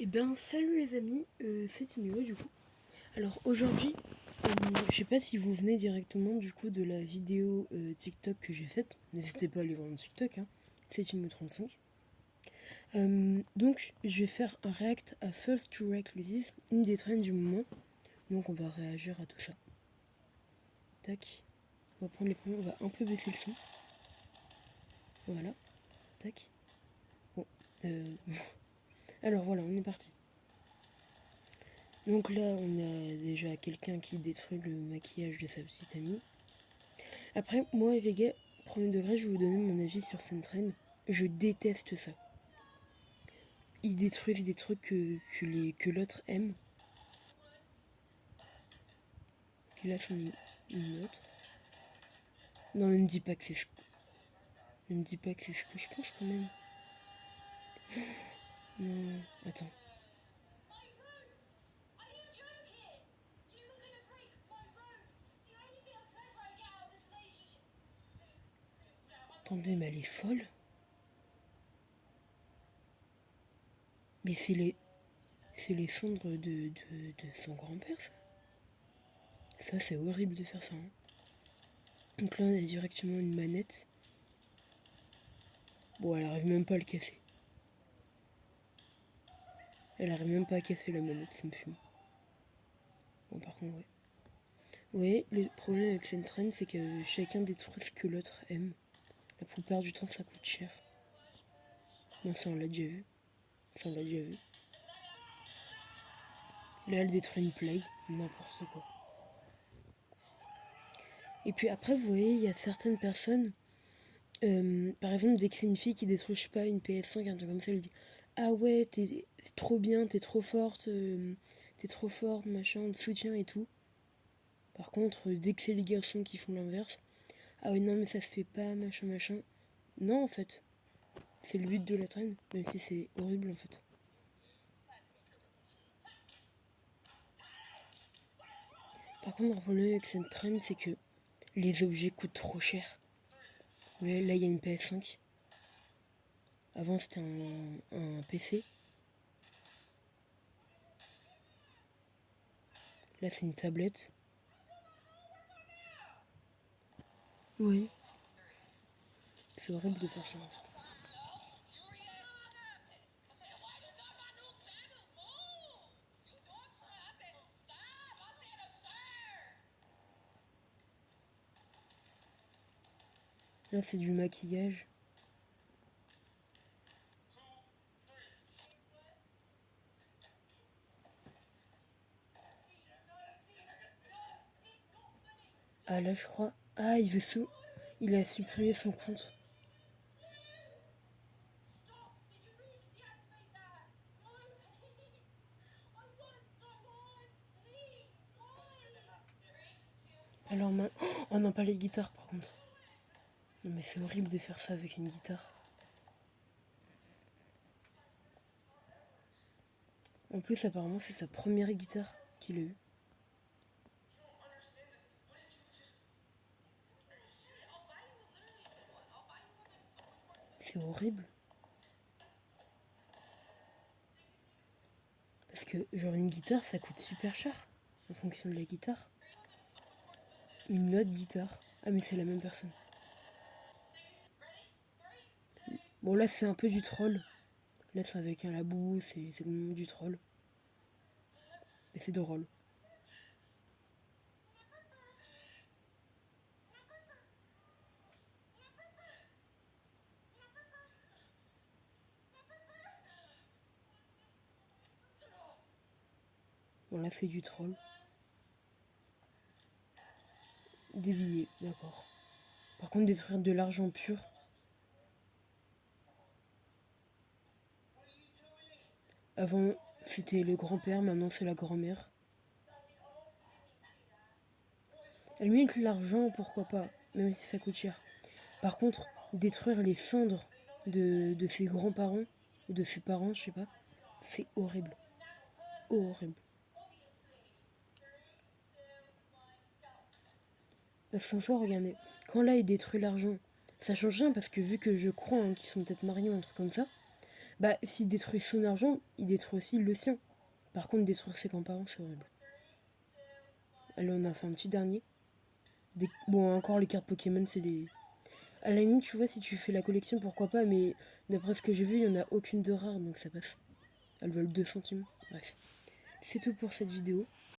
Eh bien, salut les amis, c'est Timéo du coup. Alors aujourd'hui, je sais pas si vous venez directement du coup de la vidéo TikTok que j'ai faite. N'hésitez pas à aller voir mon TikTok, hein, c'est Timéo35. Donc je vais faire un react à First to Recluses, une des trends du moment. Donc on va réagir à tout ça. Tac. On va prendre les premiers, on va un peu baisser le son. Voilà. Tac. Bon. Alors voilà, on est parti. Donc là, on a déjà quelqu'un qui détruit le maquillage de sa petite amie. Après, moi, les gars, premier degré, je vais vous donner mon avis sur Sentrain. Je déteste ça. Ils détruisent des trucs que l'autre aime. Qui là, j'en ai une autre. Non, ne me dis pas que c'est... Ne me dis pas que c'est ce que je pense quand même. Non, attends. Attendez, mais elle est folle. Mais c'est les cendres de son grand-père, ça. Ça, c'est horrible de faire ça. Hein. Donc là, on a directement une manette. Bon, elle arrive même pas à le casser. Elle arrive même pas à casser la manette, ça me fume. Bon, par contre, ouais. Oui, le problème avec Sentrain, c'est que chacun détruit ce que l'autre aime. La plupart du temps, ça coûte cher. Non, ça, on l'a déjà vu. Ça, on l'a déjà vu. Là, elle détruit une play. N'importe quoi. Et puis après, vous voyez, il y a certaines personnes... par exemple, dès que c'est une fille qui détruit, je sais pas, une PS5, un truc comme ça, elle dit « Ah ouais, t'es trop bien, t'es trop forte, machin, de soutien et tout. » Par contre, dès que c'est les garçons qui font l'inverse, « Ah ouais, non, mais ça se fait pas, machin, machin. » Non, en fait. C'est le but de la traîne, même si c'est horrible, en fait. Par contre, le problème avec cette traîne, c'est que les objets coûtent trop cher. Là, il y a une PS5. Avant, c'était un PC. Là, c'est une tablette. Oui. C'est horrible de faire ça, en fait. Là, c'est du maquillage. Ah, là, je crois... Ah, il a supprimé son compte. Alors maintenant... Oh non, pas les guitares, par contre. Non, mais c'est horrible de faire ça avec une guitare. En plus, apparemment, c'est sa première guitare qu'il a eue. C'est horrible. Parce que, genre, une guitare, ça coûte super cher. En fonction de la guitare. Une autre guitare. Ah, mais c'est la même personne. Bon, là, c'est un peu du troll. Là, c'est avec un labou, c'est du troll. Mais c'est drôle. Bon, là, c'est du troll. Des billets, d'accord. Par contre, détruire de l'argent pur. Avant, c'était le grand-père, maintenant, c'est la grand-mère. À la limite, l'argent, pourquoi pas, même si ça coûte cher. Par contre, détruire les cendres de ses grands-parents, ou de ses parents, je sais pas, c'est horrible. Horrible. Parce qu'en soi, regardez, quand là, il détruit l'argent, ça change rien parce que vu que je crois qu'ils sont peut-être mariés ou un truc comme ça, Bah, s'il détruit son argent, il détruit aussi le sien. Par contre, détruire ses grands-parents, c'est horrible. Allez, on a fait un petit dernier. Bon, encore les cartes Pokémon, c'est les. À la limite, tu vois, si tu fais la collection, pourquoi pas, mais d'après ce que j'ai vu, il n'y en a aucune de rare, donc ça passe. Elles valent 2 centimes. Bref. C'est tout pour cette vidéo.